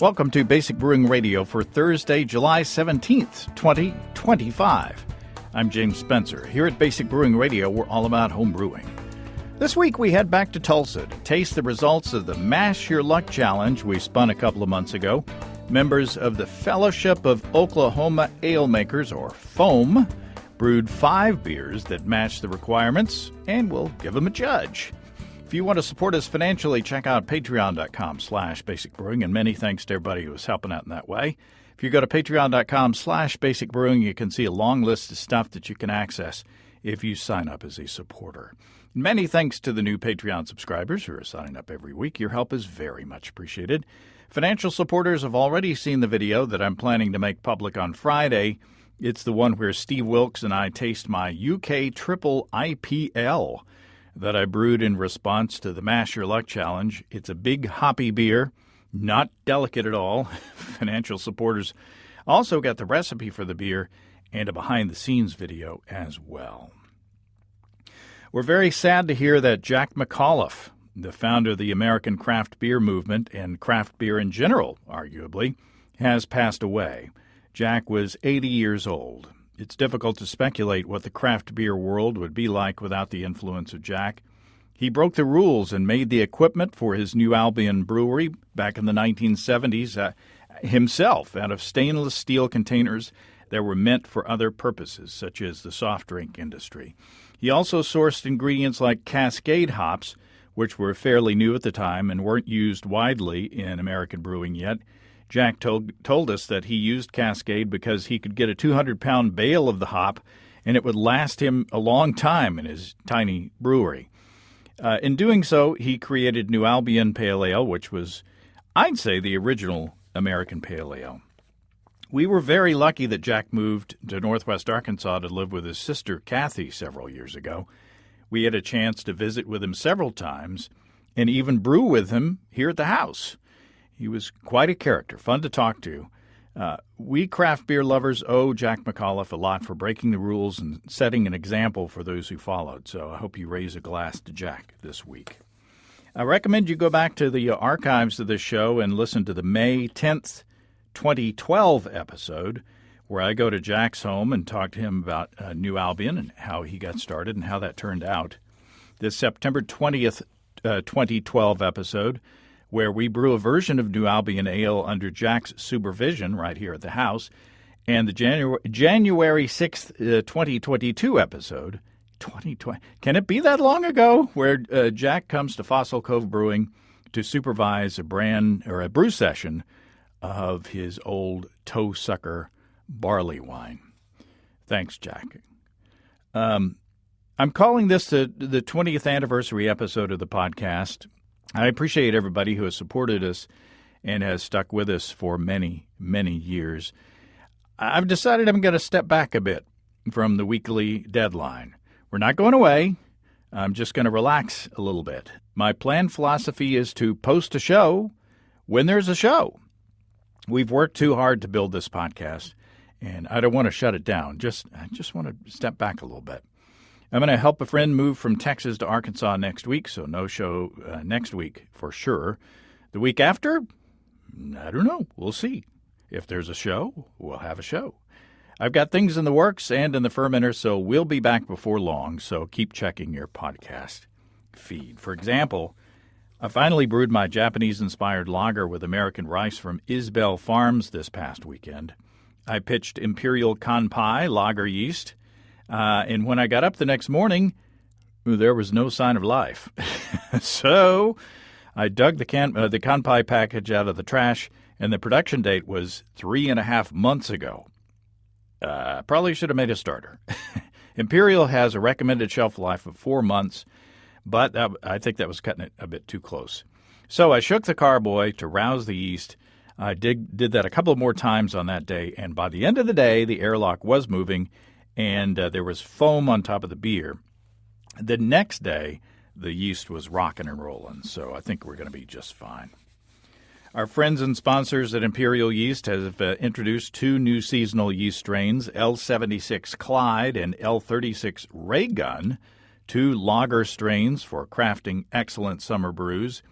Welcome to Basic Brewing Radio for Thursday, July 17th, 2025. I'm James Spencer. Here at Basic Brewing Radio, we're all about home brewing. This week, we head back to Tulsa to taste the results of the Mash Your Luck Challenge we spun a couple of months ago. Members of the Fellowship of Oklahoma Ale Makers, or FOAM, brewed 5 beers that match the requirements, and we'll give them a judge. If you want to support us financially, check out patreon.com/basicbrewing, and many thanks to everybody who is helping out in that way. If you go to patreon.com/basicbrewing, you can see a long list of stuff that you can access if you sign up as a supporter. Many thanks to the new Patreon subscribers who are signing up every week. Your help is very much appreciated. Financial supporters have already seen the video that I'm planning to make public on Friday. It's the one where Steve Wilkes and I taste my UK Triple IPL that I brewed in response to the Mash Your Luck Challenge. It's a big hoppy beer, not delicate at all. Financial supporters also got the recipe for the beer and a behind-the-scenes video as well. We're very sad to hear that Jack McAuliffe, the founder of the American craft beer movement and craft beer in general, arguably, has passed away. Jack was 80 years old. It's difficult to speculate what the craft beer world would be like without the influence of Jack. He broke the rules and made the equipment for his New Albion brewery back in the 1970s himself out of stainless steel containers that were meant for other purposes, such as the soft drink industry. He also sourced ingredients like Cascade hops, which were fairly new at the time and weren't used widely in American brewing yet. Jack told us that he used Cascade because he could get a 200-pound bale of the hop, and it would last him a long time in his tiny brewery. In doing so, he created New Albion Pale Ale, which was, I'd say, the original American Pale Ale. We were very lucky that Jack moved to Northwest Arkansas to live with his sister, Kathy, several years ago. We had a chance to visit with him several times and even brew with him here at the house. He was quite a character, fun to talk to. We craft beer lovers owe Jack McAuliffe a lot for breaking the rules and setting an example for those who followed, so I hope you raise a glass to Jack this week. I recommend you go back to the archives of this show and listen to the May 10th, 2012 episode, where I go to Jack's home and talk to him about New Albion and how he got started and how that turned out. This September 20th, 2012 episode, where we brew a version of New Albion Ale under Jack's supervision right here at the house, and the January 6th, 2022 episode, 2020, can it be that long ago, where Jack comes to Fossil Cove Brewing to supervise a brew session of his old toe sucker barley wine. Thanks, Jack. I'm calling this the 20th anniversary episode of the podcast. I appreciate everybody who has supported us and has stuck with us for many, many years. I've decided I'm going to step back a bit from the weekly deadline. We're not going away. I'm just going to relax a little bit. My planned philosophy is to post a show when there's a show. We've worked too hard to build this podcast, and I don't want to shut it down. I just want to step back a little bit. I'm going to help a friend move from Texas to Arkansas next week, so no show next week for sure. The week after, I don't know. We'll see. If there's a show, we'll have a show. I've got things in the works and in the fermenter, so we'll be back before long, so keep checking your podcast feed. For example, I finally brewed my Japanese-inspired lager with American rice from Isbell Farms this past weekend. I pitched Imperial Kanpai lager yeast, and when I got up the next morning, there was no sign of life. So I dug the Kanpai package out of the trash, and the production date was 3.5 months ago. Probably should have made a starter. Imperial has a recommended shelf life of 4 months, but I think that was cutting it a bit too close. So I shook the carboy to rouse the yeast. I did that a couple more times on that day, and by the end of the day, the airlock was moving, and there was foam on top of the beer. The next day, the yeast was rocking and rolling, so I think we're going to be just fine. Our friends and sponsors at Imperial Yeast have introduced 2 new seasonal yeast strains, L76 Clyde and L36 Ray Gun, 2 lager strains for crafting excellent summer brews.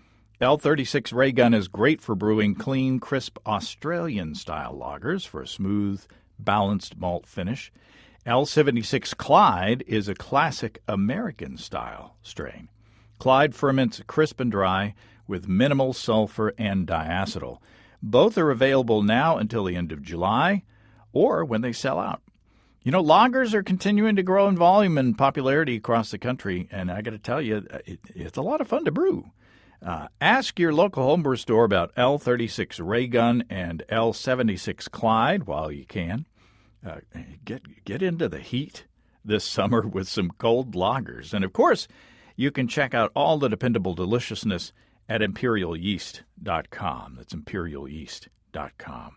L36 Ray Gun is great for brewing clean, crisp Australian-style lagers for a smooth, balanced malt finish. L76 Clyde is a classic American-style strain. Clyde ferments crisp and dry with minimal sulfur and diacetyl. Both are available now until the end of July or when they sell out. You know, lagers are continuing to grow in volume and popularity across the country, and I got to tell you, it's a lot of fun to brew. Ask your local homebrew store about L36 Ray Gun and L76 Clyde while you can. Get into the heat this summer with some cold lagers. And, of course, you can check out all the dependable deliciousness at imperialyeast.com. That's imperialyeast.com.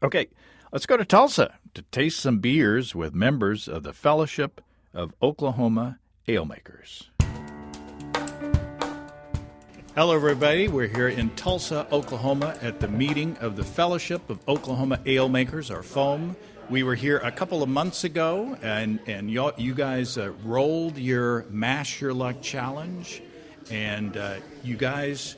Okay, let's go to Tulsa to taste some beers with members of the Fellowship of Oklahoma Ale Makers. Hello, everybody. We're here in Tulsa, Oklahoma at the meeting of the Fellowship of Oklahoma Ale Makers, our FOAM. We were here a couple of months ago, and you guys rolled your Mash Your Luck challenge, and you guys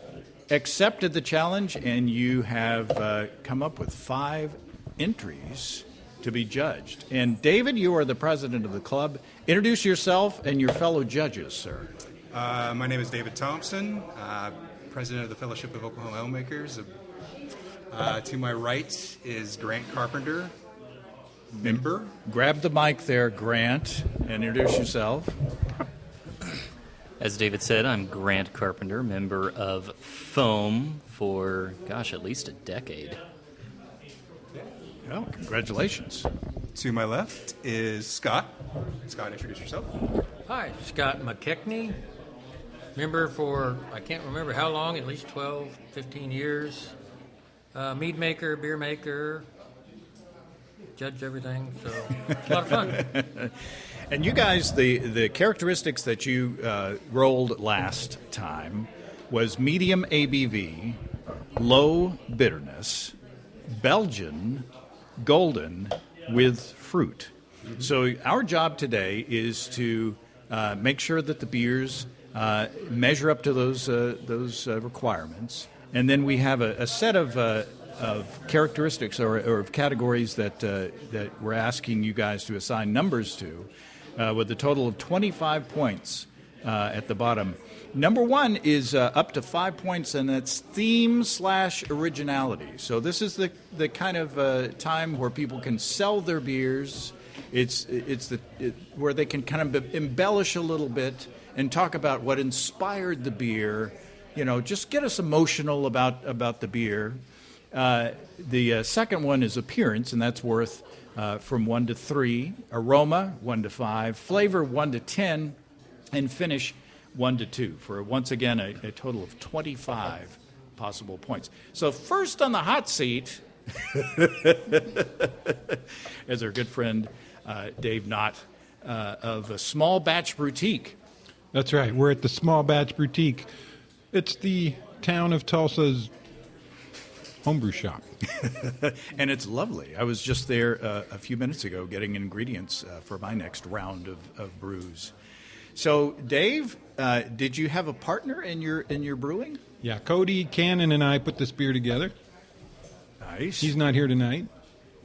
accepted the challenge, and you have come up with 5 entries to be judged. And David, you are the president of the club. Introduce yourself and your fellow judges, sir. My name is David Thompson, president of the Fellowship of Oklahoma Ale Makers. To my right is Grant Carpenter, member. Grab the mic there, Grant, and introduce yourself. As David said, I'm Grant Carpenter, member of FOAM for, at least a decade. Well, congratulations. To my left is Scott. Scott, introduce yourself. Hi, Scott McKechnie, member for, I can't remember how long, at least 12, 15 years. Mead maker, beer maker, judge everything, so it's a lot of fun. And you guys, the characteristics that you rolled last time was medium ABV, low bitterness, Belgian, golden, with fruit. Mm-hmm. So our job today is to make sure that the beers measure up to those requirements, and then we have a set of characteristics or of categories that we're asking you guys to assign numbers to, with a total of 25 points at the bottom. Number 1 is up to 5 points, and that's theme/originality. So this is the kind of time where people can sell their beers. It's where they can kind of embellish a little bit and talk about what inspired the beer. You know, just get us emotional about the beer. The second one is appearance, and that's worth from 1 to 3. Aroma, 1 to 5. Flavor, 1 to 10. And finish, 1 to 2, for once again a total of 25 possible points. So first on the hot seat is our good friend Dave Knott of a Small Batch Boutique. That's right. We're at the Small Batch Boutique. It's the town of Tulsa's homebrew shop. And it's lovely. I was just there a few minutes ago getting ingredients for my next round of brews. So, Dave, did you have a partner in your brewing? Yeah, Cody Cannon and I put this beer together. Nice. He's not here tonight,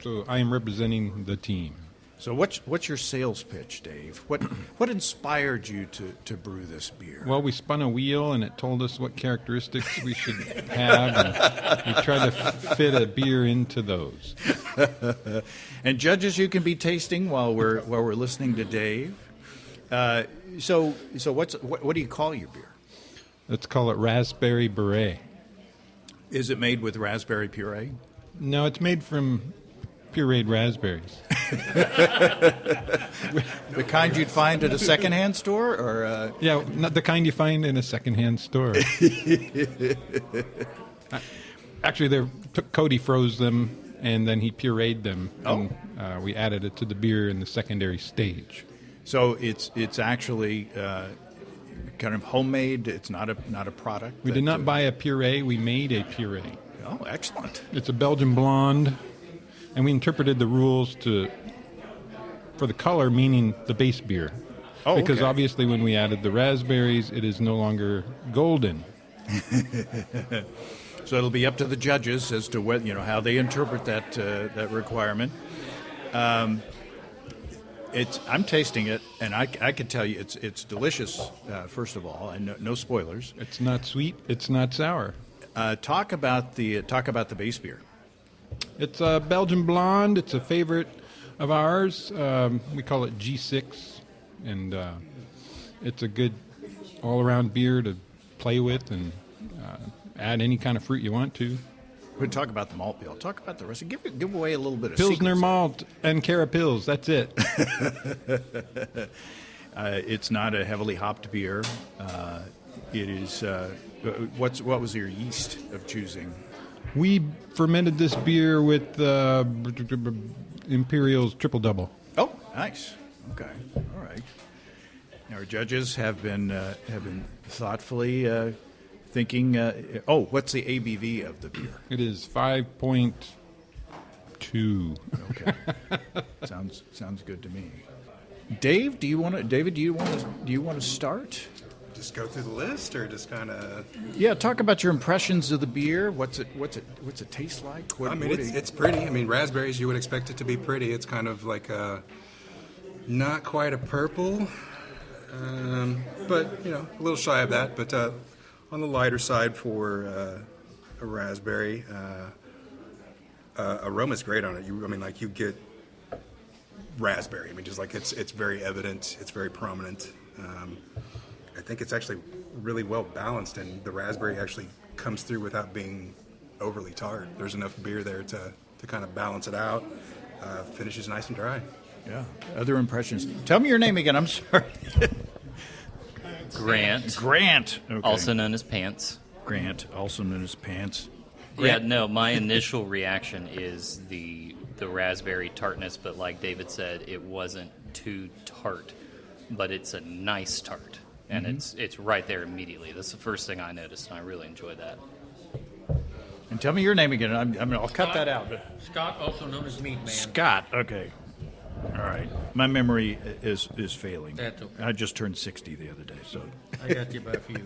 so I am representing the team. So what's your sales pitch, Dave? What inspired you to brew this beer? Well, we spun a wheel, and it told us what characteristics we should have, and we tried to fit a beer into those. And judges, you can be tasting while we're listening to Dave. So what do you call your beer? Let's call it Raspberry Beret. Is it made with raspberry puree? No, it's made from pureed raspberries. The kind you'd find at a secondhand store, or yeah, not the kind you find in a secondhand store. Actually, Cody froze them and then he pureed them. Oh. And we added it to the beer in the secondary stage. So it's actually kind of homemade. It's not a product. We did not buy a puree. We made a puree. Oh, excellent! It's a Belgian blonde, and we interpreted the rules for the color, meaning the base beer. Oh, because okay. obviously when we added the raspberries, it is no longer golden. So it'll be up to the judges as to whether, how they interpret that requirement. I'm tasting it, and I can tell you it's delicious. First of all, and no spoilers. It's not sweet. It's not sour. Talk about the base beer. It's a Belgian blonde. It's a favorite of ours. We call it G6, and it's a good all-around beer to play with and add any kind of fruit you want to. We'll talk about the malt bill. Talk about the rest. Give away a little bit of Pilsner secrets. malt and Carapils. That's it. It's not a heavily hopped beer. It is. What was your yeast of choosing? We fermented this beer with Imperial's Triple Double. Oh, nice. Okay, all right. Our judges have been thoughtfully thinking. What's the ABV of the beer? It is 5.2. Okay, sounds good to me. David, do you want to start? Just go through the list, or just kind of. Yeah, talk about your impressions of the beer. What's it taste like? It's pretty. I mean, raspberries, you would expect it to be pretty. It's kind of like not quite a purple, but a little shy of that. But on the lighter side for a raspberry, aroma's great on it. You get raspberry. I mean, just like it's very evident. It's very prominent. I think it's actually really well balanced, and the raspberry actually comes through without being overly tart. There's enough beer there to kind of balance it out. Finishes nice and dry. Yeah. Other impressions. Tell me your name again. I'm sorry. Grant. Grant. Okay. Also known as Pants. Grant, also known as Pants. Yeah, no, my initial reaction is the raspberry tartness, but like David said, it wasn't too tart, but it's a nice tart. And it's right there immediately. That's the first thing I noticed, and I really enjoyed that. And tell me your name again. I'll cut that out. Scott, also known as Meat Man. Scott. Okay. All right. My memory is failing. That's okay. I just turned 60 the other day, so. I got you by a few.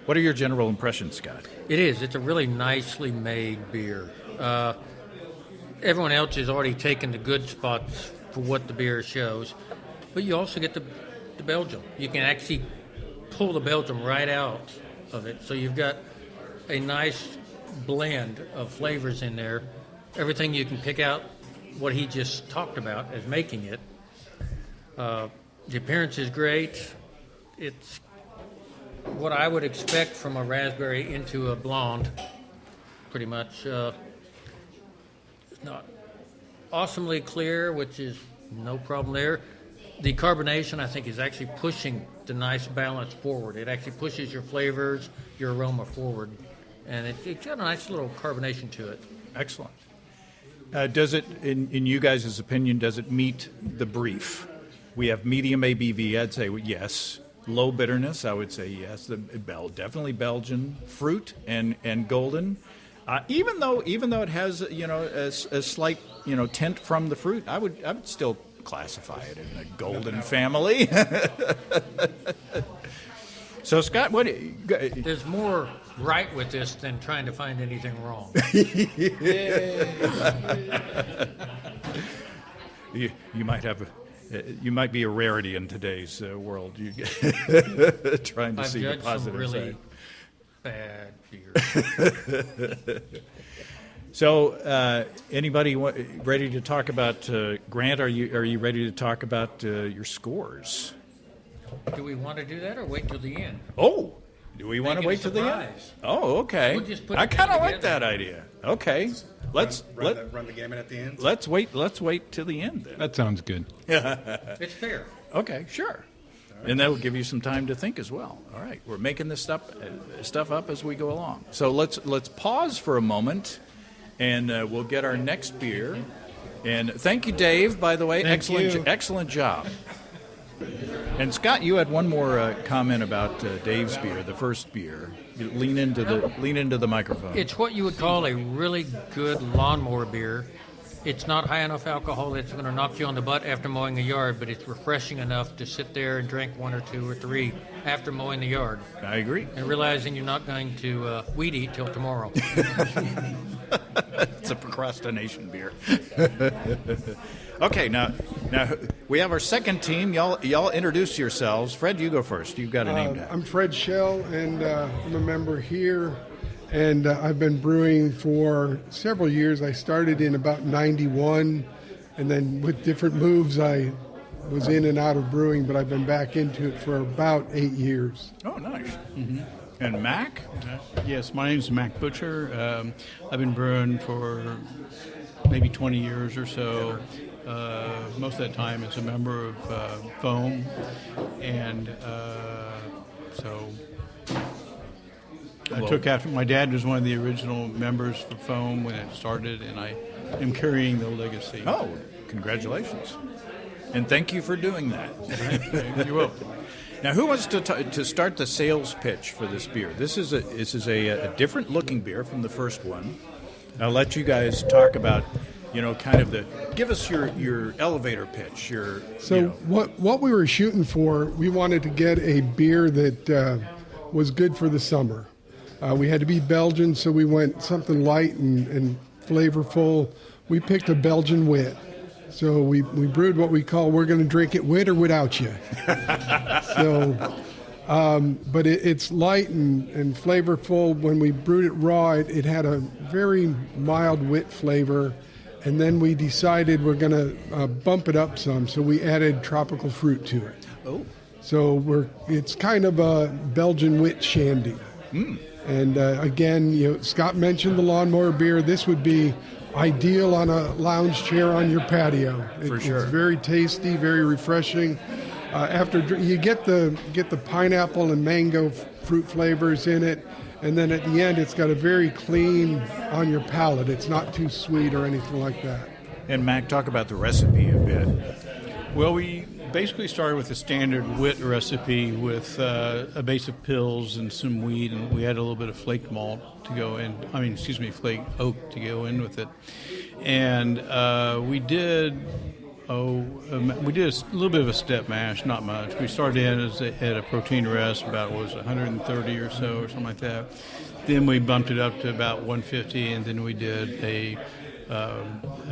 What are your general impressions, Scott? It is. It's a really nicely made beer. Everyone else has already taken the good spots for what the beer shows, but you also get the Belgium. You can actually pull the Belgium right out of it. So you've got a nice blend of flavors in there. Everything you can pick out what he just talked about as making it. The appearance is great. It's what I would expect from a raspberry into a blonde, pretty much. It's not awesomely clear, which is no problem there. The carbonation, I think, is actually pushing the nice balance forward. It actually pushes your flavors, your aroma forward, and it's got a nice little carbonation to it. Excellent. Does it, in you guys' opinion, does it meet the brief? We have medium ABV, I'd say yes. Low bitterness, I would say yes. Definitely Belgian fruit and golden. Even though it has a slight tint from the fruit, I would still classify it in the golden family. So Scott, there's more right with this than trying to find anything wrong. You might be a rarity in today's world. Trying to see the positive really side. Bad beer. So, anybody ready to talk about Grant? Are you ready to talk about your scores? Do we want to do that or wait till the end? Oh, do we want to Make it a wait till the end? surprise. Oh, okay. We'll just put I it kind of like together. that idea. Okay, let's Run the gamut at the end. let's wait till the end then. That sounds good. It's fair. Okay, sure. And that'll give you some time to think as well. All right, we're making this stuff up as we go along. So let's pause for a moment, and we'll get our next beer. And thank you, Dave. By the way, Thank you. excellent job. And Scott, you had one more comment about Dave's beer, the first beer. You lean into the microphone. It's what you would call a really good lawnmower beer. It's not high enough alcohol that's going to knock you on the butt after mowing the yard, but it's refreshing enough to sit there and drink 1 or 2 or 3 after mowing the yard. I agree. And realizing you're not going to weed eat till tomorrow. It's a procrastination beer. Okay, now we have our second team. Y'all introduce yourselves. Fred, you go first. You've got a name tag. I'm Fred Shell, and I'm a member here. And I've been brewing for several years. I started in about 91, and then with different moves, I was in and out of brewing, but I've been back into it for about 8 years. Oh, nice. Mm-hmm. And Mac? Yes, my name's Mac Butcher. I've been brewing for maybe 20 years or so. Most of that time as a member of Foam, and so I took after. My dad was one of the original members for Foam when it started, and I am carrying the legacy. Oh, congratulations. And thank you for doing that. You're welcome. Now, who wants to start the sales pitch for this beer? This is a different looking beer from the first one. I'll let you guys talk about, kind of give us your elevator pitch. What we were shooting for, we wanted to get a beer that was good for the summer. We had to be Belgian, so we went something light and flavorful. We picked a Belgian wit. So we brewed what we call, we're going to drink it with or without you. But it's light and flavorful. When we brewed it raw, it had a very mild wit flavor. And then we decided we're going to bump it up some, so we added tropical fruit to it. Oh. So it's kind of a Belgian wit shandy. Mm. And again, Scott mentioned the lawnmower beer. This would be ideal on a lounge chair on your patio. For sure. It's very tasty, very refreshing. After you get the pineapple and mango fruit flavors in it, and then at the end it's got a very clean on your palate. It's not too sweet or anything like that. And Mac, talk about the recipe a bit. Well, we basically started with a standard wit recipe with a base of pills and some wheat, and we had a little bit of flaked malt to go in. Flaked oak to go in with it. And we did a little bit of a step mash, not much. We started in at a protein rest about 130 or so or something like that. Then we bumped it up to about 150, and then we did a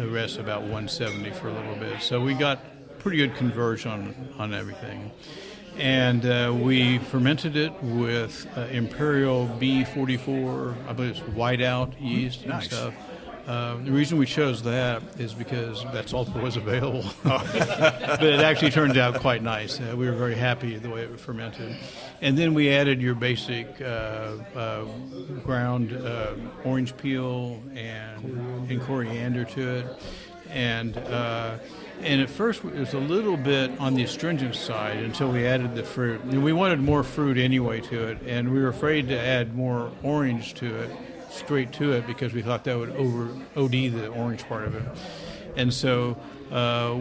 rest about 170 for a little bit. So we got pretty good conversion on everything. And we fermented it with Imperial B44, I believe it's whiteout yeast and stuff. The reason we chose that is because that's all that was available. But it actually turned out quite nice. We were very happy the way it was fermented. And then we added your basic ground orange peel and coriander to it. And at first it was a little bit on the astringent side until we added the fruit. And we wanted more fruit anyway to it, and we were afraid to add more orange to it, straight to it, because we thought that would OD the orange part of it. And so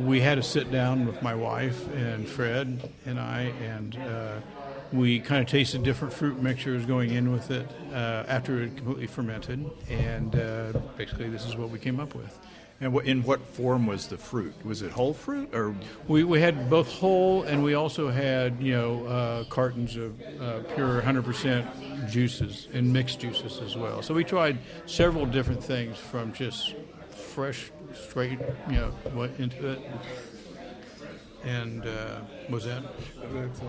we had to sit down with my wife and Fred and I, and we kind of tasted different fruit mixtures going in with it after it completely fermented, and basically this is what we came up with. And in what form was the fruit? Was it whole fruit, or we had both whole, and we also had cartons of pure 100% juices and mixed juices as well. So we tried several different things, from just fresh, straight, into it. And what was that? That's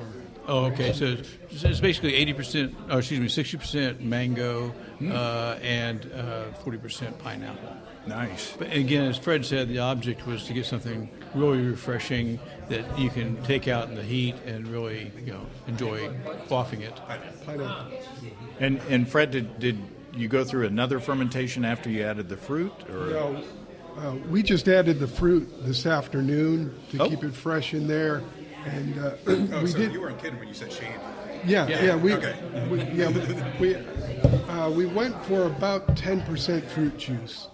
Oh, okay. So it's basically 60% mango and 40% pineapple. nice? But again, as Fred said, the object was to get something really refreshing that you can take out in the heat and really, enjoy quaffing it. pineapple. And Fred, did you go through another fermentation after you added the fruit, or? We just added the fruit this afternoon to keep it fresh in there, and You weren't kidding when you said shandy. We went for about 10% fruit juice,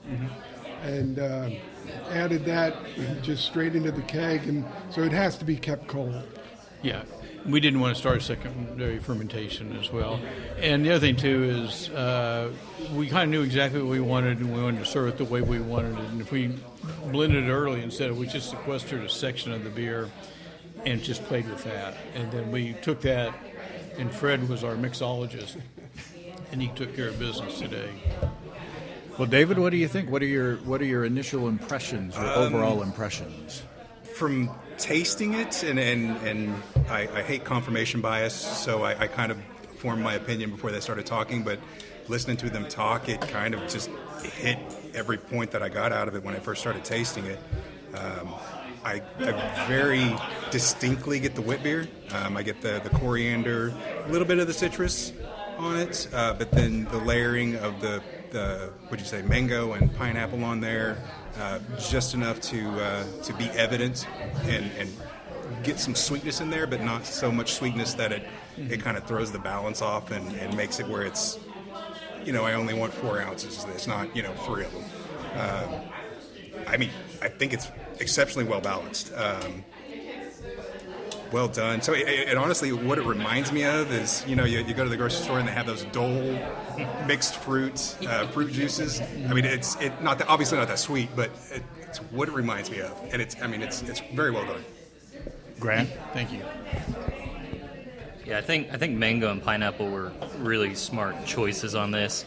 and added that just straight into the keg, and so it has to be kept cold. Yeah. we didn't want to start a secondary fermentation as well. And the other thing too is we kind of knew exactly what we wanted, and we wanted to serve it the way we wanted it. And if we blended it early instead of, we just sequestered a section of the beer and just played with that. And then we took that, and Fred was our mixologist, and he took care of business today. Well, David, what do you think? What are your initial impressions or overall impressions? From tasting it, and I hate confirmation bias, so I kind of formed my opinion before they started talking, but listening to them talk, it kind of just hit every point that I got out of it when I first started tasting it. I very distinctly get the wit beer. I get the coriander, a little bit of the citrus on it, but then the layering of the what'd you say, mango and pineapple on there, just enough to be evident and get some sweetness in there, but not so much sweetness that it kind of throws the balance off and makes it where it's, I only want 4 ounces. It's not, 3 of them. I think it's exceptionally well balanced. Well done. So it honestly, what it reminds me of is, you go to the grocery store and they have those Dole mixed fruit juices. It's not that, obviously not that sweet, but it's what it reminds me of, and it's very well done. Grant, Thank you. Yeah, I think mango and pineapple were really smart choices on this.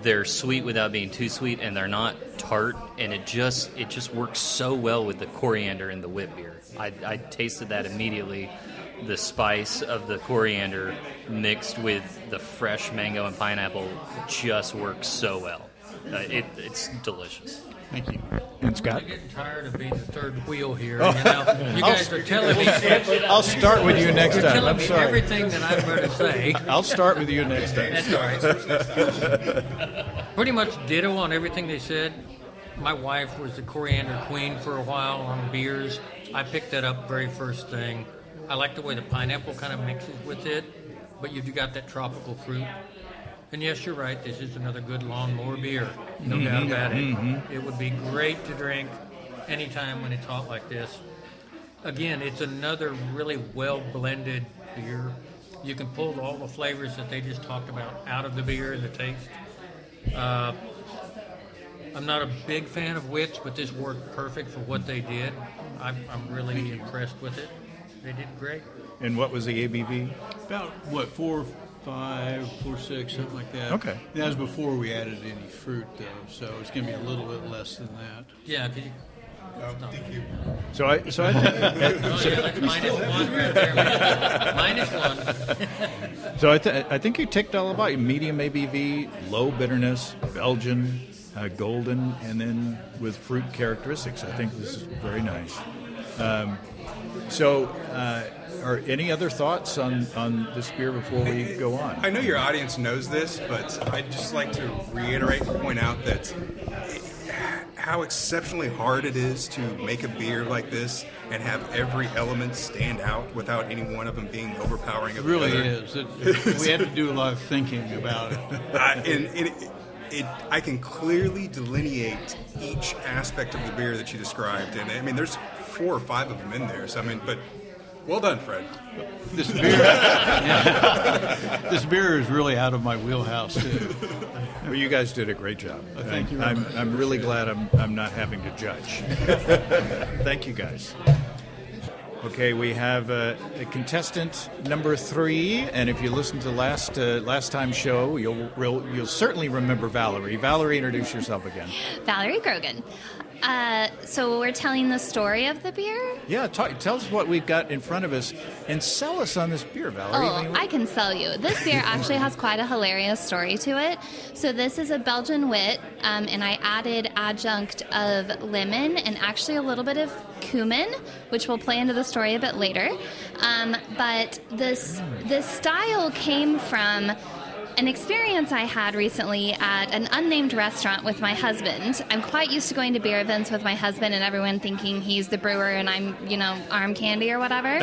They're sweet without being too sweet, and they're not tart, and it just works so well with the coriander and the wit beer. I tasted that immediately. The spice of the coriander mixed with the fresh mango and pineapple just works so well. It's delicious. Thank you. and Scott. I'm getting tired of being the third wheel here. You guys are telling me. I'll start with you next You're time. telling I'm me sorry. everything that I'm going to say. I'll start with you next time. That's all right. Pretty much ditto on everything they said. My wife was the coriander queen for a while on beers. I picked that up very first thing. I like the way the pineapple kind of mixes with it, but you do got that tropical fruit. And yes, you're right, this is another good lawnmower beer. No doubt about it. It would be great to drink anytime when it's hot like this. Again, it's another really well-blended beer. You can pull all the flavors that they just talked about out of the beer and the taste. I'm not a big fan of wits, but this worked perfect for what they did. I'm really impressed with it. They did great. And what was the ABV? About, 4.5, 4.6, something like that. Okay. That was before we added any fruit, though, so it's going to be a little bit less than that. Yeah, could you? Thank you. So I think Oh, yeah, that's -1 right there, man. -1. so I think you ticked all about it. Medium ABV, low bitterness, Belgian, golden, and then with fruit characteristics. I think this is very nice. Are any other thoughts on this beer before we go on? I know your audience knows this, but I'd just like to reiterate and point out that how exceptionally hard it is to make a beer like this and have every element stand out without any one of them being overpowering It of the really other. is. We had to do a lot of thinking about it. I can clearly delineate each aspect of the beer that you described, and I mean, there's 4 or 5 of them in there. So I mean, but well done, Fred. This beer, this beer is really out of my wheelhouse, too. Well, you guys did a great job. Thank you. I'm really glad I'm not having to judge. Thank you, guys. Okay, we have a contestant number 3, and if you listen to last time's show, you'll certainly remember Valerie. Valerie, introduce yourself again. Valerie Grogan. So we're telling the story of the beer? Yeah, tell us what we've got in front of us, and sell us on this beer, Valerie. Oh, I can sell you. This beer actually has quite a hilarious story to it. So this is a Belgian wit, and I added adjunct of lemon and actually a little bit of cumin, which will play into the story a bit later. But this style came from an experience I had recently at an unnamed restaurant with my husband. I'm quite used to going to beer events with my husband and everyone thinking he's the brewer and I'm, arm candy or whatever.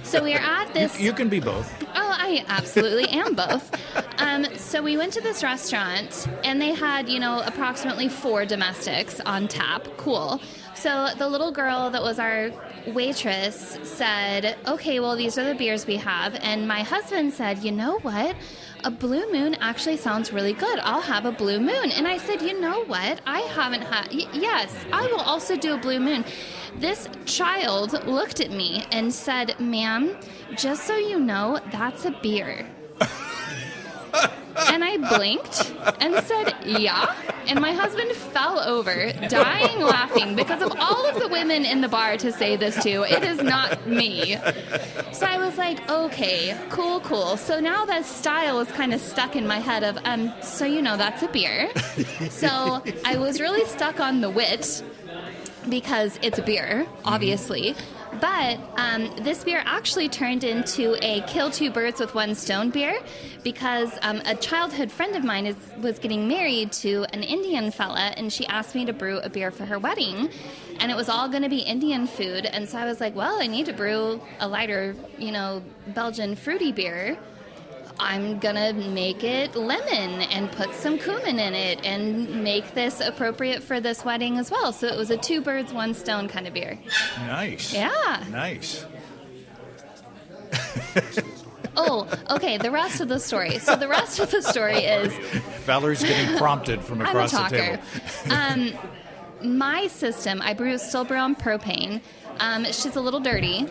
So we're at this... You can be both. Oh, I absolutely am both. So we went to this restaurant, and they had, approximately 4 domestics on tap. Cool. So the little girl that was our waitress said, okay, well, these are the beers we have. And my husband said, you know what? A Blue Moon actually sounds really good. I'll have a Blue Moon. And I said, you know what? I haven't had... yes, I will also do a Blue Moon. This child looked at me and said, ma'am, just so you know, that's a beer. And I blinked and said, yeah. And my husband fell over, dying laughing, because of all of the women in the bar to say this to, it is not me. So I was like, okay, cool. So now that style is kind of stuck in my head of, so you know that's a beer. So I was really stuck on the wit, because it's a beer, obviously. But this beer actually turned into a kill 2 birds with 1 stone beer, because a childhood friend of mine was getting married to an Indian fella, and she asked me to brew a beer for her wedding, and it was all going to be Indian food. And so I was like, well, I need to brew a lighter, Belgian fruity beer. I'm going to make it lemon and put some cumin in it and make this appropriate for this wedding as well. So it was a 2 birds, 1 stone kind of beer. Nice. Yeah. Nice. Oh, okay, the rest of the story. So the rest of the story is... Valerie's getting prompted from across I'm a the talker. table. My system, I still brew on propane. She's a little dirty.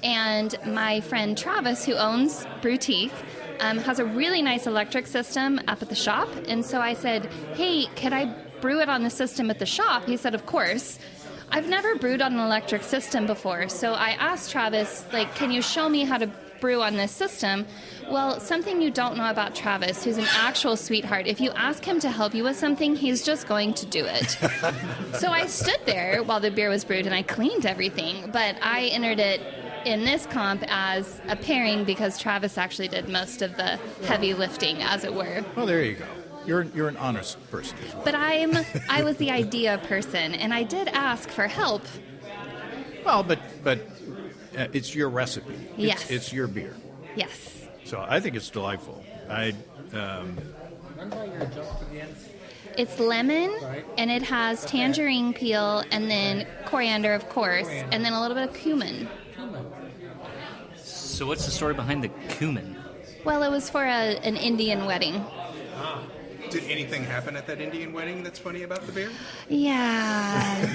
And my friend Travis, who owns Brewtique, has a really nice electric system up at the shop. And so I said, hey, could I brew it on the system at the shop? He said, of course. I've never brewed on an electric system before. So I asked Travis, can you show me how to brew on this system? Well, something you don't know about Travis, who's an actual sweetheart, if you ask him to help you with something, he's just going to do it. So I stood there while the beer was brewed and I cleaned everything, but I entered it in this comp as a pairing because Travis actually did most of the heavy lifting, as it were. Well, there you go. You're an honest person as well. But I was the idea person, and I did ask for help. Well, but it's your recipe. Yes. It's your beer. Yes. So I think it's delightful. It's lemon, and it has tangerine peel, and then coriander, of course, and then a little bit of cumin. So what's the story behind the cumin? Well, it was for an Indian wedding. Did anything happen at that Indian wedding that's funny about the beer? Yeah.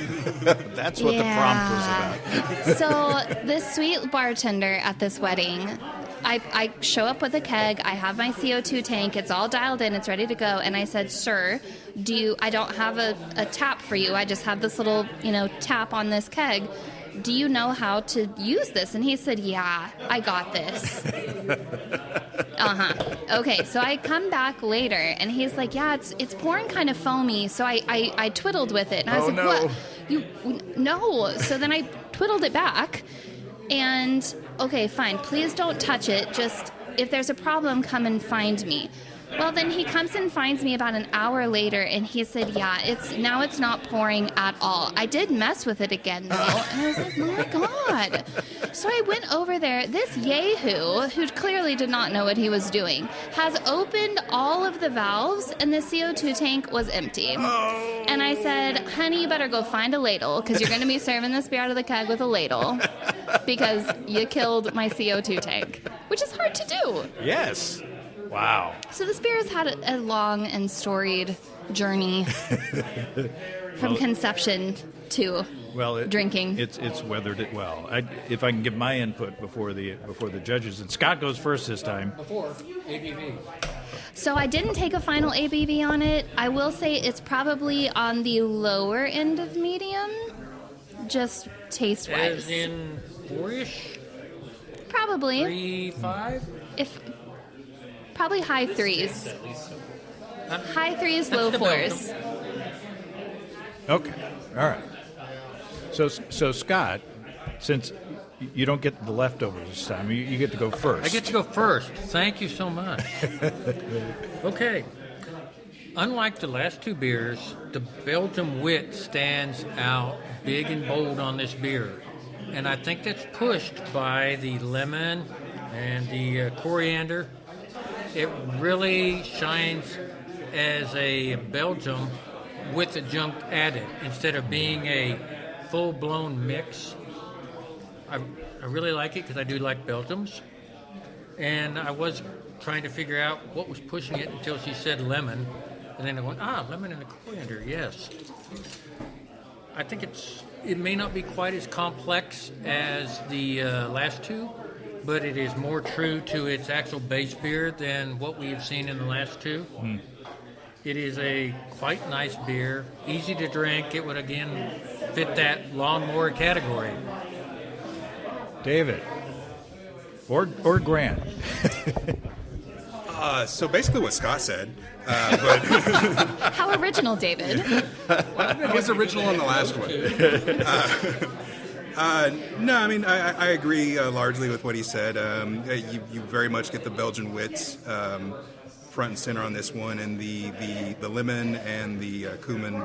That's what the prompt was about. So this sweet bartender at this wedding, I show up with a keg, I have my CO2 tank, it's all dialed in, it's ready to go, and I said, sir, I don't have a tap for you, I just have this little, tap on this keg. Do you know how to use this? And he said, yeah, I got this. Okay, so I come back later, and he's like, yeah, it's pouring kind of foamy, so I twiddled with it. And I was like, what? No. So then I twiddled it back, and, okay, fine, please don't touch it. Just, if there's a problem, come and find me. Well, then he comes and finds me about an hour later, and he said, yeah, it's not pouring at all. I did mess with it again, though, and I was like, oh, my God. So I went over there. This yahoo, who clearly did not know what he was doing, has opened all of the valves, and the CO2 tank was empty. Oh. And I said, honey, you better go find a ladle, because you're going to be serving this beer out of the keg with a ladle, because you killed my CO2 tank, which is hard to do. Yes. Wow. So this beer has had a long and storied journey from conception to drinking. It's weathered it well. If I can give my input before the judges, and Scott goes first this time. Before ABV. So I didn't take a final ABV on it. I will say it's probably on the lower end of medium, just taste-wise. As in 4-ish? Probably. 3.5? Probably high 3s. High 3s, low 4s. Okay. All right. So Scott, since you don't get the leftovers this time, you get to go first. I get to go first. Thank you so much. Okay. Unlike the last 2 beers, the Belgian wit stands out big and bold on this beer. And I think that's pushed by the lemon and the coriander. it really shines as a Belgium with adjunct added instead of being a full-blown mix. I really like it because I do like Belgiums. And I was trying to figure out what was pushing it until she said lemon. And then I went, lemon and the coriander, yes. I think it may not be quite as complex as the last two, but it is more true to its actual base beer than what we have seen in the last two. Mm. It is a quite nice beer, easy to drink. It would, again, fit that lawnmower category. David. Or Grant. So basically what Scott said. But How original, David. It was original on the last one. No, I mean, I agree largely with what he said. You very much get the Belgian wits front and center on this one, and the lemon and the cumin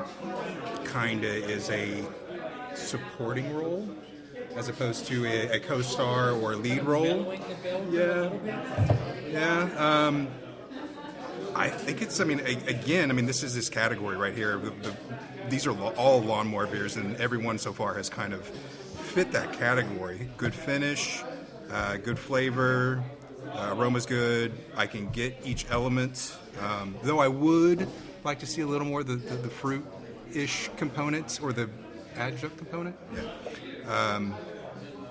kind of is a supporting role as opposed to a co-star or lead role. Yeah. I think it's, this is this category right here. These are all lawnmower beers, and everyone so far has kind of fit that category. Good finish, good flavor, aroma's good. I can get each element, though I would like to see a little more the fruit-ish components or the adjunct component. Yeah.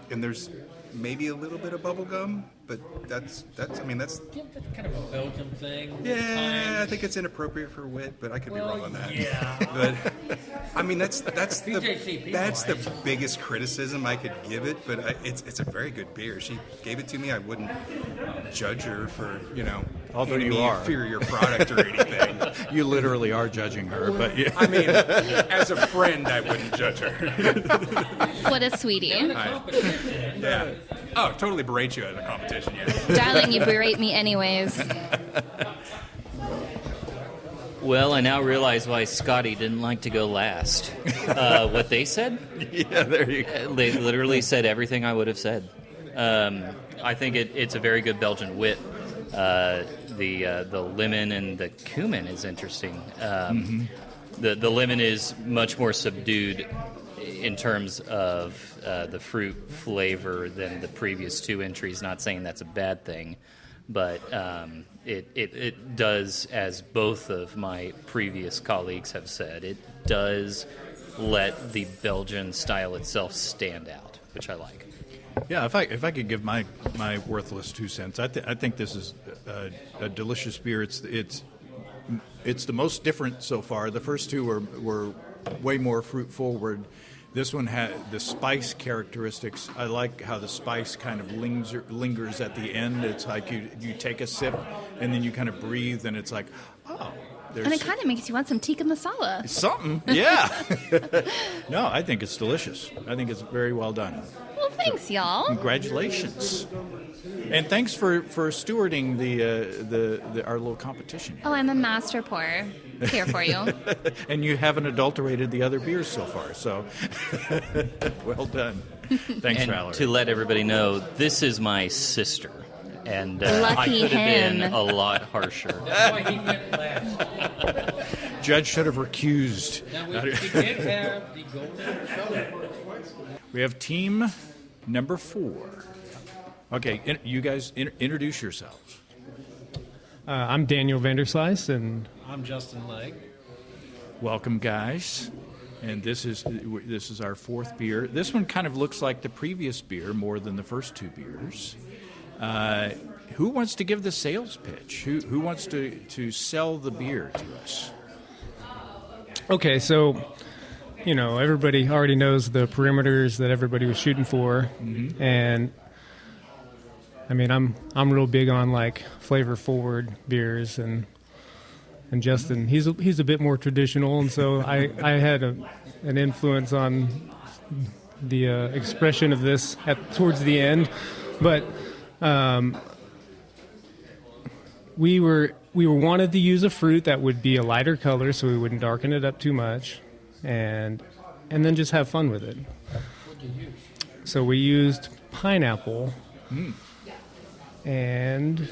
And there's maybe a little bit of bubble gum, but that's kind of a Belgian thing. Yeah, I think it's inappropriate for wit, but I could be wrong on that. Yeah. But that's the biggest criticism I could give it. But it's a very good beer. She gave it to me. I wouldn't judge her for although handing you me are inferior product or anything. You literally are judging her, but yeah. I mean, as a friend, I wouldn't judge her. What a sweetie. Yeah. Oh, totally berate you at a competition, yeah. Darling, you berate me anyways. Well, I now realize why Scotty didn't like to go last. What they said? Yeah, there you go. They literally said everything I would have said. I think it's a very good Belgian wit. The lemon and the cumin is interesting. The lemon is much more subdued in terms of the fruit flavor than the previous two entries. Not saying that's a bad thing, but it does, as both of my previous colleagues have said, it does let the Belgian style itself stand out, which I like. Yeah, if I could give my worthless 2 cents, I think this is a delicious beer. It's the most different so far. The first two were way more fruit forward. This one had the spice characteristics. I like how the spice kind of lingers at the end. It's like you take a sip and then you kind of breathe, and it's like, oh. And it kind of makes you want some tikka masala. Something, yeah. No, I think it's delicious. I think it's very well done. Well, thanks, y'all. Congratulations. And thanks for stewarding the our little competition here. Oh, I'm a master pourer. Here for you. And you haven't adulterated the other beers so far, so well done. Thanks, and Valerie. To let everybody know, this is my sister. And Lucky I could have him. been a lot harsher. That's why he went last. Judge should have recused. Now, we did have the golden shovel. We have team number 4. Okay, you guys introduce yourselves. I'm Daniel Vanderslice, and I'm Justin Legg. Welcome, guys. And this is our 4th beer. This one kind of looks like the previous beer more than the first 2 beers. Who wants to give the sales pitch? Who wants to sell the beer to us? okay, so everybody already knows the perimeters that everybody was shooting for, and I mean I'm real big on like flavor forward beers, and Justin he's a bit more traditional, and so I had an influence on the expression of this towards the end, but. We wanted to use a fruit that would be a lighter color, so we wouldn't darken it up too much, and then just have fun with it. So we used pineapple and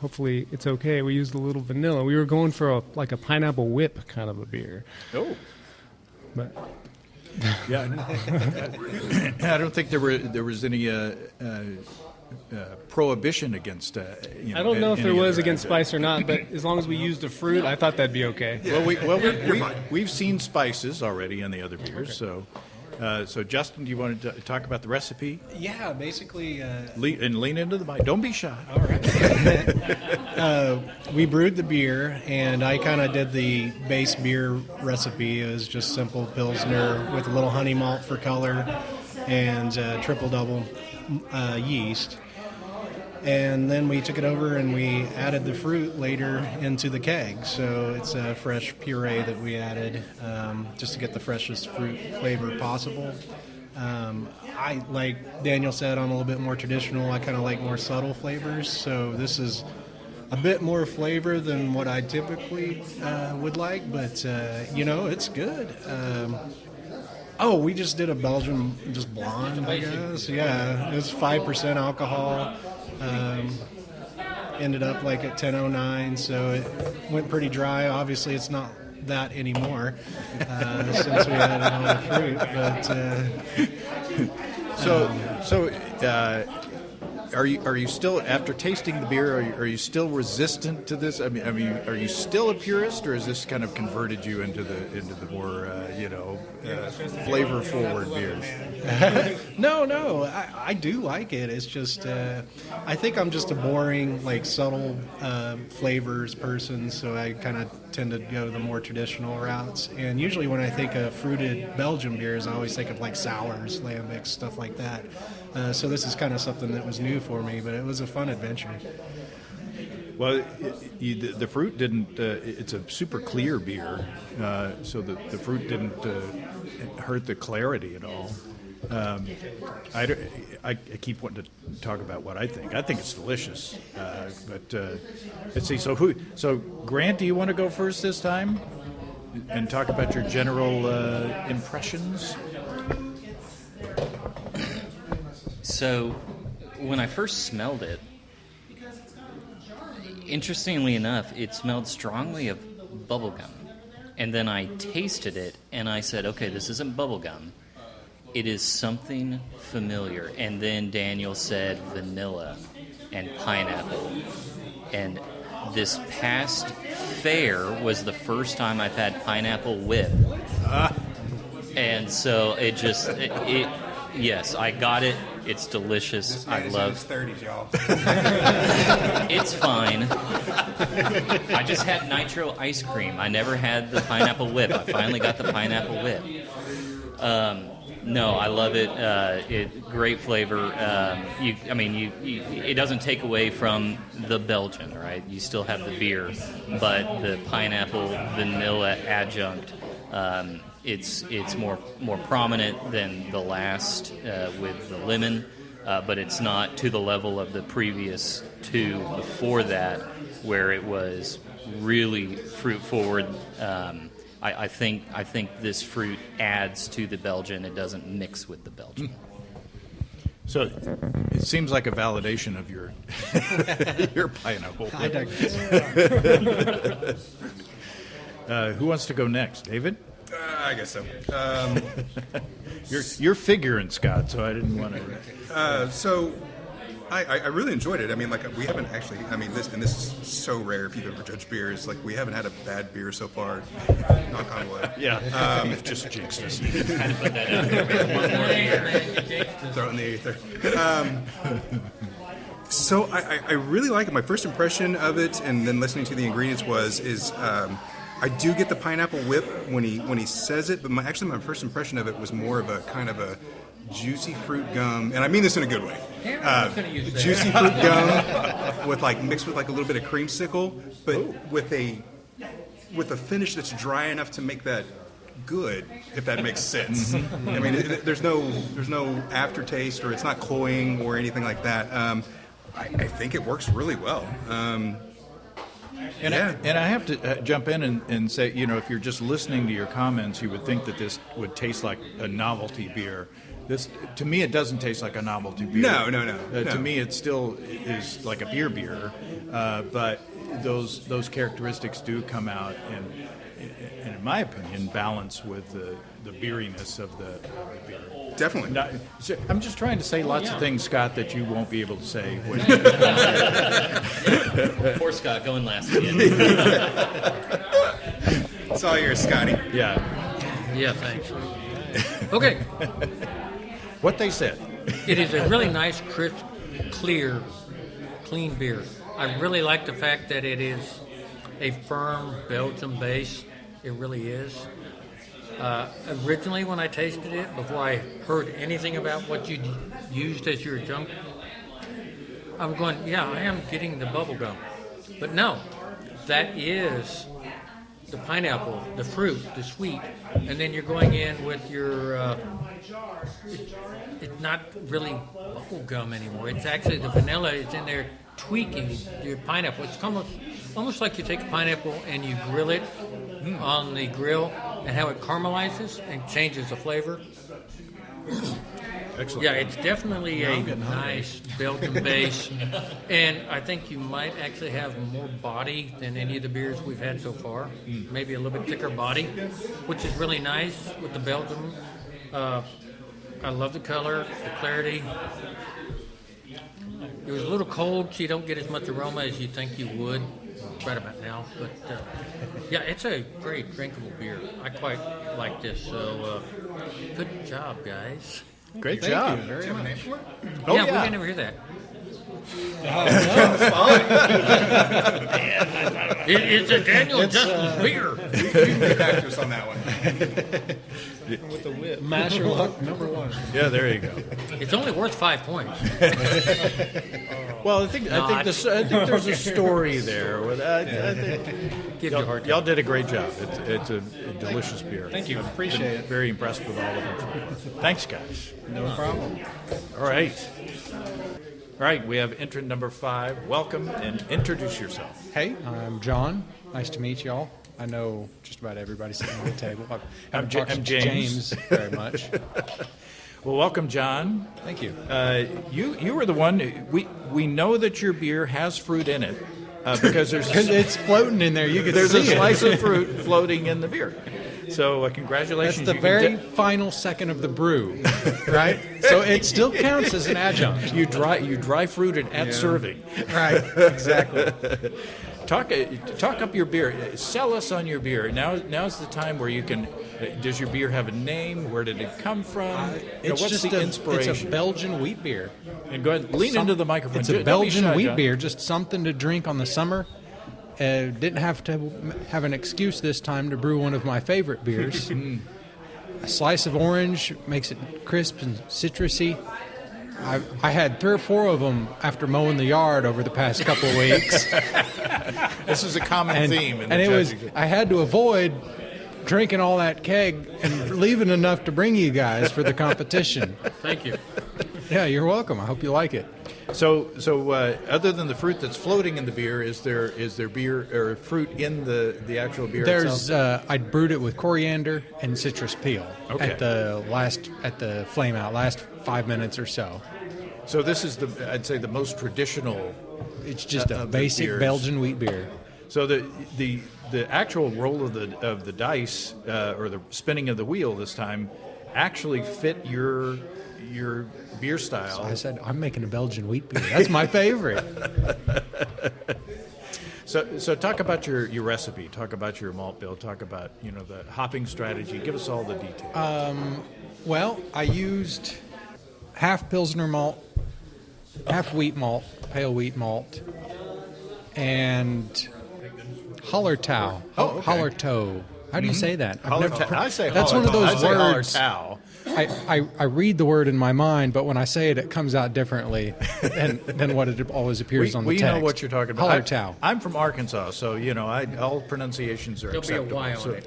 hopefully it's okay. We used a little vanilla. We were going for a pineapple whip kind of a beer. Oh. But Yeah, I don't think there was any prohibition against. I don't know if there was against spice or not, but as long as we used the fruit, I thought that'd be okay. Well, we've seen spices already in the other beers, so. So Justin, do you want to talk about the recipe? Yeah, basically. Lean into the mic. Don't be shy. All right. We brewed the beer, and I kind of did the base beer recipe. It was just simple Pilsner with a little honey malt for color and triple-double yeast. And then we took it over and we added the fruit later into the keg. So it's a fresh puree that we added just to get the freshest fruit flavor possible. I, like Daniel said, I'm a little bit more traditional. I kind of like more subtle flavors. So this is a bit more flavor than what I typically would like, but it's good. We just did a Belgian blonde, I guess. Yeah, it was 5% alcohol. Ended up like at 10:09, so it went pretty dry. Obviously, it's not that anymore since we added all the fruit. But Are you still, after tasting the beer, are you still resistant to this? I mean, are you still a purist, or has this kind of converted you into the more flavor forward beers? No, I do like it. It's just I think I'm just a boring, like, subtle flavors person, so I kind of tend to go the more traditional routes. And usually when I think of fruited Belgian beers, I always think of like sours, lambics, stuff like that. So this is kind of something that was new for me, but it was a fun adventure. Well, the fruit didn't. It's a super clear beer, so the fruit didn't hurt the clarity at all. I keep wanting to talk about what I think. I think it's delicious, but let's see. So Grant, do you want to go first this time and talk about your general impressions? So, when I first smelled it, interestingly enough, it smelled strongly of bubblegum. And then I tasted it, and I said, okay, this isn't bubblegum. It is something familiar. And then Daniel said vanilla and pineapple. And this past fair was the first time I've had pineapple whip. And so it just... Yes, I got it. It's delicious. I love. His 30s, y'all. It's fine. I just had nitro ice cream. I never had the pineapple whip. I finally got the pineapple whip. No, I love it. Great flavor. It doesn't take away from the Belgian, right? You still have the beer, but the pineapple vanilla adjunct. It's more prominent than the last with the lemon, but it's not to the level of the previous two before that, where it was really fruit forward. I think this fruit adds to the Belgian. It doesn't mix with the Belgian. So it seems like a validation of your your pineapple. I digress. Who wants to go next, David? I guess so. You're figuring, Scott, so I didn't want to. So I really enjoyed it. I mean, like, we haven't actually. I mean, this is so rare if you've ever judged beers. Like, we haven't had a bad beer so far. Knock on wood. Yeah, you've just jinxed us. Kind of put that out there. One more beer. Throw it in the ether. So I really like it. My first impression of it, and then listening to the ingredients is. I do get the pineapple whip when he says it, but my first impression of it was more of a kind of a juicy fruit gum, and I mean this in a good way. Juicy fruit gum with mixed with a little bit of creamsicle, but with a finish that's dry enough to make that good, if that makes sense. I mean, there's no aftertaste, or it's not cloying or anything like that. I think it works really well. And I have to jump in and say, if you're just listening to your comments, you would think that this would taste like a novelty beer. This, to me, it doesn't taste like a novelty beer. No. To me, it still is like a beer, but those characteristics do come out and in my opinion, balance with the beeriness of the beer. Definitely. I'm just trying to say lots of things, Scott, that you won't be able to say. When Poor Scott going last again. It's all yours, Scotty. Yeah. Yeah, thanks. Okay. What they said. It is a really nice, crisp, clear, clean beer. I really like the fact that it is a firm Belgian base. It really is. Originally, when I tasted it, before I heard anything about what you used as your junk, I'm going, yeah, I am getting the bubble gum. But no, that is the pineapple, the fruit, the sweet, and then you're going in with your, it's not really bubble gum anymore. It's actually the vanilla is in there tweaking your pineapple. It's almost like you take a pineapple and you grill it on the grill and how it caramelizes and changes the flavor. Excellent. Yeah, it's definitely a nice Belgian base, and I think you might actually have more body than any of the beers we've had so far. Maybe a little bit thicker body, which is really nice with the Belgian. I love the color, the clarity. It was a little cold, so you don't get as much aroma as you think you would right about now. But yeah, it's a very drinkable beer. I quite like this. So good job, guys. Great job. Do you have a name for it? Oh, yeah, we yeah. can never hear that. It's a Daniel Justice beer. You can get back to us on that one. With the whip. Masher luck number 1. Yeah, there you go. It's only worth 5 points. Well, I think there's a story there. I think Give you a hard time. y'all did a great job. It's a delicious beer. Thank you. Appreciate it. Very impressed with all of them. Thanks, guys. No problem. All right. All right, we have entrant number 5. Welcome and introduce yourself. Hey, I'm John. Nice to meet y'all. I know just about everybody sitting at the table. I'm talked to James. very much. Well, welcome, John. Thank you. You were the one. We know that your beer has fruit in it because It's floating in there. You can there's see a slice it. of fruit floating in the beer. So congratulations. That's the You can very dip- final second of the brew, right? So it still counts as an adjunct. You dry fruit it at serving. Right, exactly. Talk up your beer. Sell us on your beer. Now's the time where you can. Does your beer have a name? Where did it come from? It's what's just the It's inspiration? a Belgian wheat beer. And go ahead, lean into the microphone. It's a Don't be Belgian shy, wheat John. beer, just something to drink on the summer. Didn't have to have an excuse this time to brew one of my favorite beers. A slice of orange makes it crisp and citrusy. I had 3 or 4 of them after mowing the yard over the past couple of weeks. This is a common theme. In and the it was judging. I had to avoid drinking all that keg and leaving enough to bring you guys for the competition. Thank you. Yeah, you're welcome. I hope you like it. So other than the fruit that's floating in the beer, is there beer or fruit in the actual beer There's itself? I brewed it with coriander and citrus peel Okay. at the flame out last 5 minutes or so. So this is I'd say the most traditional. It's just a of the basic beers. Belgian wheat beer. So the actual roll of the dice or the spinning of the wheel this time actually fit your beer style. I said I'm making a Belgian wheat beer. That's my favorite. So talk about your recipe. Talk about your malt bill. Talk about the hopping strategy. Give us all the details. Well, I used half Pilsner malt, half wheat malt, pale wheat malt, and Hallertau. Okay. Hallertau. How do you say that? I say That's one of those I say words. Hallertau. I read the word in my mind, but when I say it, it comes out differently than what it always appears on the We text. know what you're talking about. Hallertau. I'm from Arkansas, so all pronunciations are There'll be a acceptable. Y on So- it.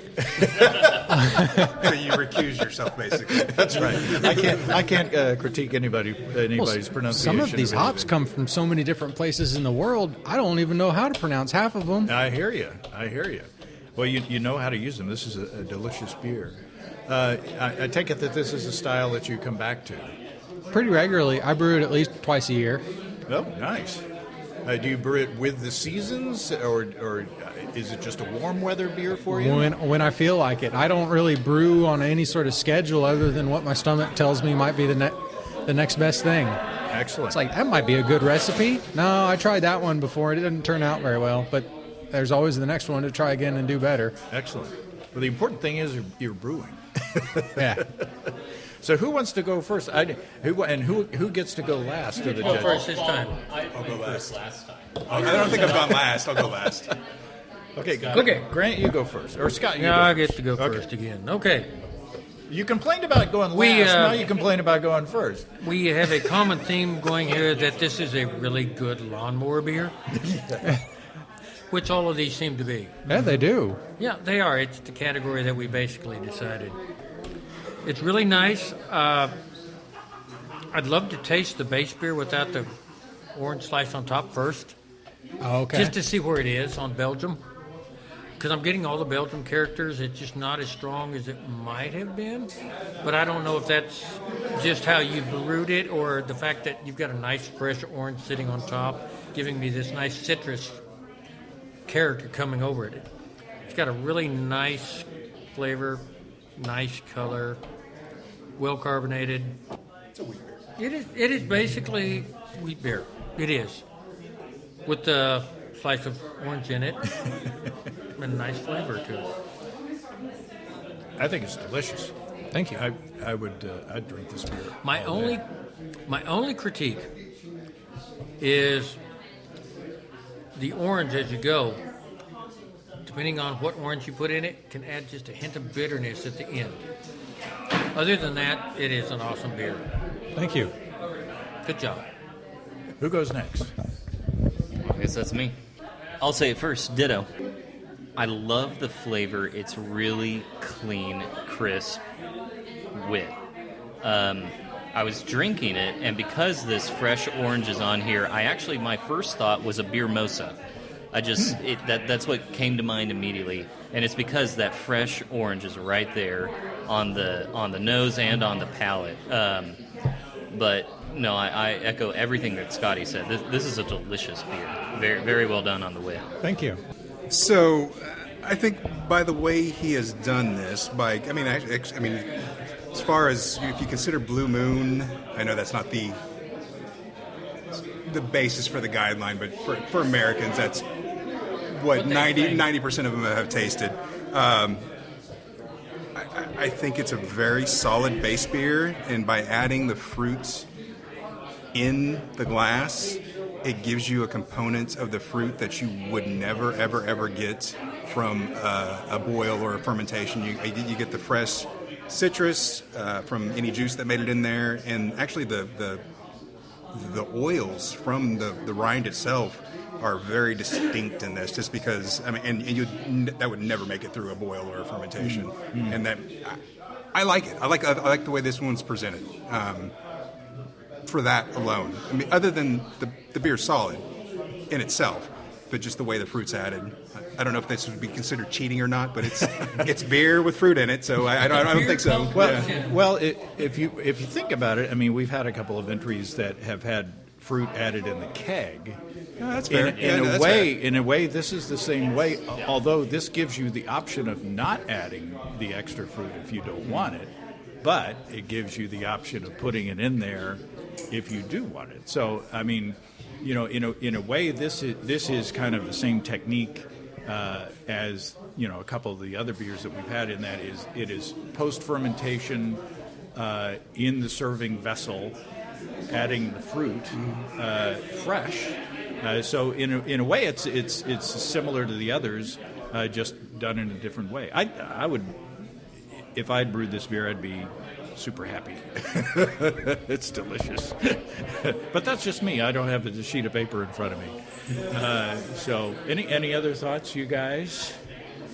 So you recuse yourself, basically. That's right. I can't critique anybody's pronunciation. Some of these anything. hops come from so many different places in the world. I don't even know how to pronounce half of them. I hear you. Well, you know how to use them. This is a delicious beer. I take it that this is a style that you come back to. Pretty regularly. I brew it at least twice a year. Oh, nice. Do you brew it with the seasons, or is it just a warm weather beer for you? When I feel like it. I don't really brew on any sort of schedule other than what my stomach tells me might be the next best thing. Excellent. It's like, that might be a good recipe. No, I tried that one before. It didn't turn out very well, but there's always the next one to try again and do better. Excellent. Well, the important thing is you're brewing. Yeah. So who wants to go first? Who gets to go last of the Go judges? first this time. I'll go last. Last time. I don't think I've gone last. I'll go last. Okay, Grant, you go first. Or Scott, you Yeah, go I first. get to go first again. Okay. You complained about going last. We, now you complain about going first. We have a common theme going here that this is a really good lawnmower beer, which all of these seem to be. Yeah, they do. Yeah, they are. It's the category that we basically decided. It's really nice. I'd love to taste the base beer without the orange slice on top first, Okay. just to see where it is on Belgium. Because I'm getting all the Belgium characters. It's just not as strong as it might have been. But I don't know if that's just how you brewed it or the fact that you've got a nice fresh orange sitting on top, giving me this nice citrus character coming over it. It's got a really nice flavor, nice color, well carbonated. It's a wheat beer. It is basically wheat beer. It is. With the slice of orange in it and a nice flavor to it. I think it's delicious. Thank you. I'd drink this beer. My all day. only critique is the orange as you go. Depending on what orange you put in it, can add just a hint of bitterness at the end. Other than that, it is an awesome beer. Thank you. Good job. Who goes next? I guess that's me. I'll say it first. Ditto. I love the flavor. It's really clean, crisp wit. I was drinking it, and because this fresh orange is on here, my first thought was a beer mosa. That's what came to mind immediately, and it's because that fresh orange is right there on the nose and on the palate. But no, I echo everything that Scotty said. This is a delicious beer. Very, very well done on the wit. Thank you. So, I think by the way he has done this, as far as if you consider Blue Moon, I know that's not the basis for the guideline, but for Americans, that's what 90% of them have tasted. I think it's a very solid base beer, and by adding the fruits in the glass, it gives you a component of the fruit that you would never, ever, ever get from a boil or a fermentation. You get the fresh citrus from any juice that made it in there, and actually the oils from the rind itself are very distinct in this, just because that would never make it through a boil or a fermentation, and that I like it. I like the way this one's presented. For that alone, other than the beer's solid in itself, but just the way the fruit's added. I don't know if this would be considered cheating or not, but it's beer with fruit in it, so I don't think so. If you think about it, we've had a couple of entries that have had fruit added in the keg. Yeah, that's fair. In a way, this is the same way. Although this gives you the option of not adding the extra fruit if you don't want it, but it gives you the option of putting it in there if you do want it. So, in a way, this is kind of the same technique as a couple of the other beers that we've had. In that it is post fermentation in the serving vessel, adding the fruit fresh. So in a way, it's similar to the others, just done in a different way. I would, if I'd brewed this beer, I'd be super happy. It's delicious. But that's just me. I don't have the sheet of paper in front of me. So any other thoughts, you guys?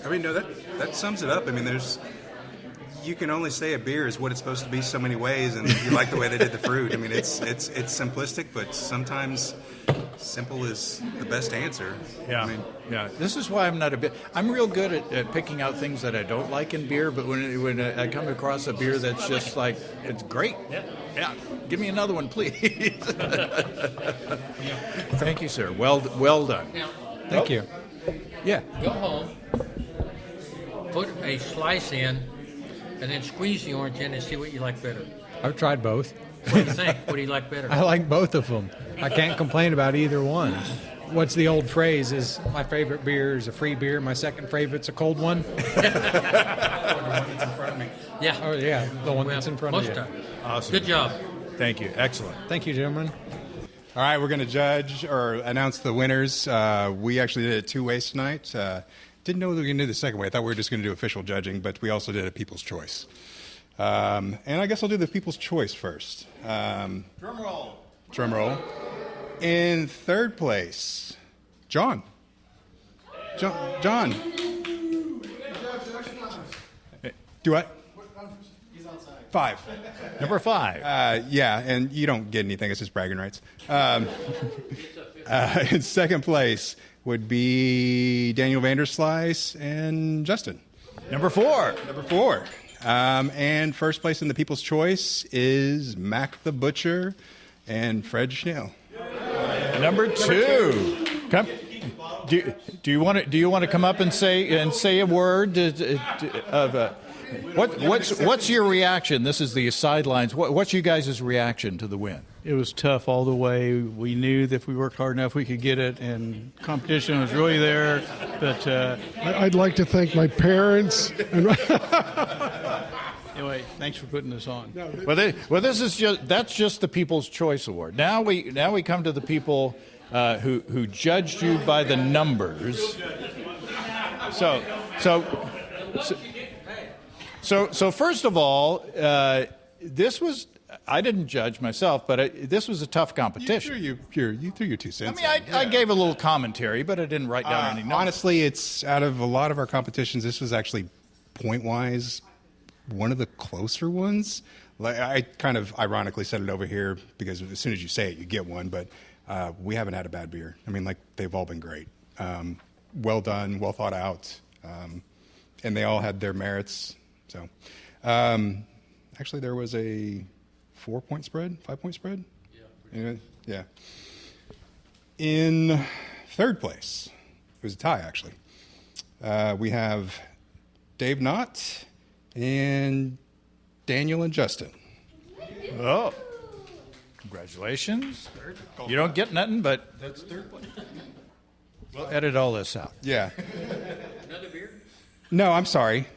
No, that sums it up. You can only say a beer is what it's supposed to be so many ways, and you like the way they did the fruit. It's simplistic, but sometimes simple is the best answer. Yeah, I mean, yeah. This is why I'm not a bit. I'm real good at picking out things that I don't like in beer, but when I come across a beer that's just like it's great, yeah, give me another one, please. Thank you, sir. Well done. Thank you. Yeah. Go home, put a slice in, and then squeeze the orange in and see what you like better. I've tried both. What do you think? What do you like better? I like both of them. I can't complain about either one. What's the old phrase is my favorite beer is a free beer, my second favorite's a cold one. Yeah. Oh, yeah, the one that's in front of you. Most time. Awesome. Good job. Thank you. Excellent. Thank you, gentlemen. all right, we're going to judge or announce the winners. We actually did it 2 ways tonight. Didn't know we were going to do the second way. I thought we were just going to do official judging, but we also did a People's Choice. And I guess I'll do the People's Choice first. Drum roll. Drum roll. In third place, John. John. Do what? 5. Number 5. Yeah, and you don't get anything. It's just bragging rights. In second place would be Daniel Vanderslice and Justin. Number 4. Number 4. And first place in the People's Choice is Mac the Butcher and Fred Schnell. Number 2. Come. Do you want to come up and say a word of what's your reaction? This is the sidelines. What's you guys' reaction to the win? It was tough all the way. We knew that if we worked hard enough, we could get it, and competition was really there. But I'd like to thank my parents. anyway, thanks for putting this on. This is that's just the People's Choice Award. Now we come to the people who judged you by the numbers. So first of all, this was. I didn't judge myself, but this was a tough competition. You threw your 2 cents. I mean, I gave a little commentary, but I didn't write down any numbers. Honestly, it's out of a lot of our competitions, this was actually point-wise one of the closer ones. Like, I kind of ironically said it over here because as soon as you say it, you get one, but we haven't had a bad beer. I mean, like, they've all been great. Well done, well thought out, and they all had their merits. So, actually, there was a 4-point spread, 5-point spread? Yeah. In third place, it was a tie, actually. We have Dave Knott and Daniel and Justin. Oh, congratulations. You don't get nothing, but that's third place. We'll edit all this out. Yeah. Another beer? No, I'm sorry.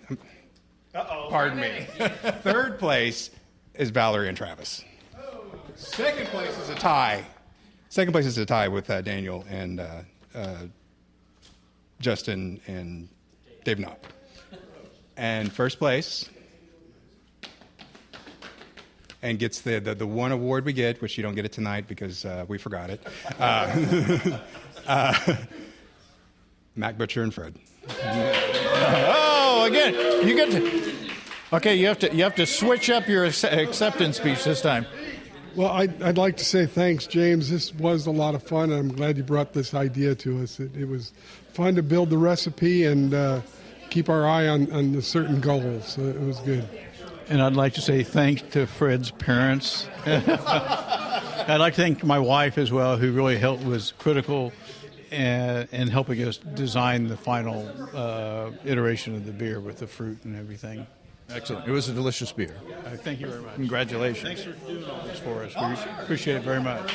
Uh-oh. Pardon me. Third place is Valerie and Travis. Second place is a tie. Second place is a tie with Daniel and Justin and Dave Knott. And first place, and gets the one award we get, which you don't get it tonight because we forgot it. Mac Butcher and Fred. Oh, again, you get to. Okay, you have to switch up your acceptance speech this time. Well, I'd like to say thanks, James. This was a lot of fun, and I'm glad you brought this idea to us. It was fun to build the recipe and keep our eye on the certain goals. So it was good. And I'd like to say thanks to Fred's parents. I'd like to thank my wife as well, who really was critical in helping us design the final iteration of the beer with the fruit and everything. Excellent. It was a delicious beer. Thank you very much. Congratulations. Thanks for doing all this for us. We appreciate it very much.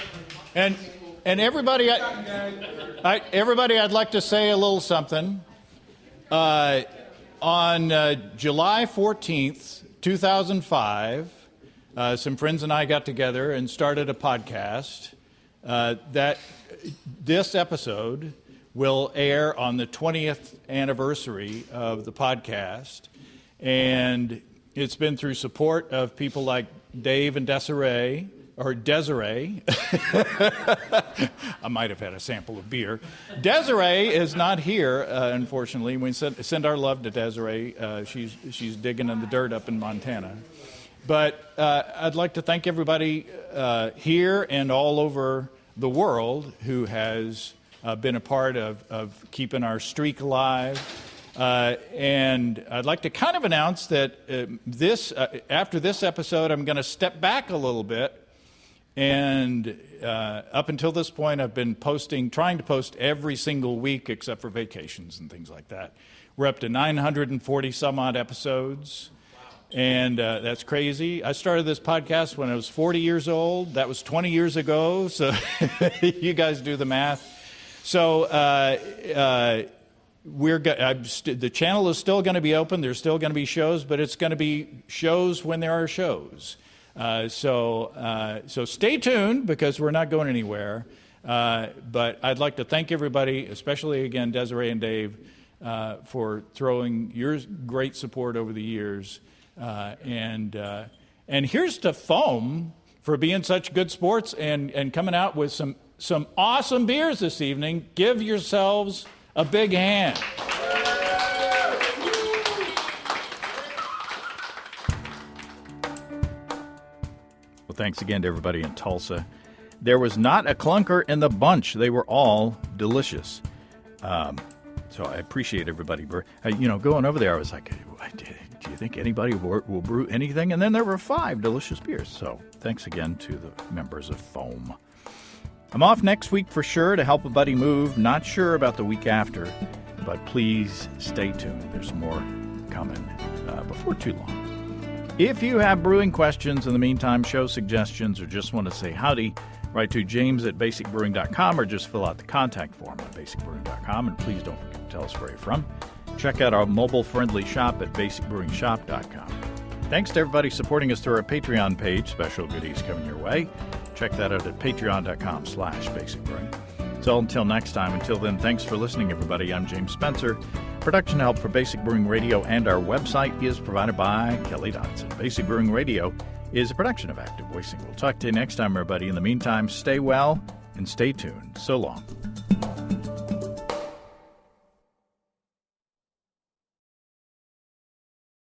And everybody, I'd like to say a little something. On July 14th, 2005, some friends and I got together and started a podcast that this episode will air on the 20th anniversary of the podcast. And it's been through support of people like Dave and Desiree. I might have had a sample of beer. Desiree is not here, unfortunately. We send our love to Desiree. She's digging in the dirt up in Montana. But I'd like to thank everybody here and all over the world who has been a part of keeping our streak alive. And I'd like to kind of announce that after this episode, I'm going to step back a little bit. And up until this point, I've been trying to post every single week except for vacations and things like that. We're up to 940 some odd episodes. And that's crazy. I started this podcast when I was 40 years old. That was 20 years ago. So you guys do the math. So the channel is still going to be open. There's still going to be shows, but it's going to be shows when there are shows. So stay tuned because we're not going anywhere. But I'd like to thank everybody, especially again Desiree and Dave, for throwing your great support over the years. And here's to Foam for being such good sports and coming out with some awesome beers this evening. Give yourselves a big hand. Well, thanks again to everybody in Tulsa. There was not a clunker in the bunch. They were all delicious. So I appreciate everybody. Going over there, I was like, do you think anybody will brew anything? And then there were 5 delicious beers. So thanks again to the members of Foam. I'm off next week for sure to help a buddy move. Not sure about the week after, but please stay tuned. There's more coming before too long. If you have brewing questions in the meantime, show suggestions, or just want to say howdy, write to james@basicbrewing.com or just fill out the contact form at basicbrewing.com. And please don't forget to tell us where you're from. Check out our mobile-friendly shop at basicbrewingshop.com. Thanks to everybody supporting us through our Patreon page. Special goodies coming your way. Check that out at patreon.com/basicbrewing. So until next time, until then, thanks for listening, everybody. I'm James Spencer. Production help for Basic Brewing Radio and our website is provided by Kelly Dodson. Basic Brewing Radio is a production of Active Voicing. We'll talk to you next time, everybody. In the meantime, stay well and stay tuned. So long.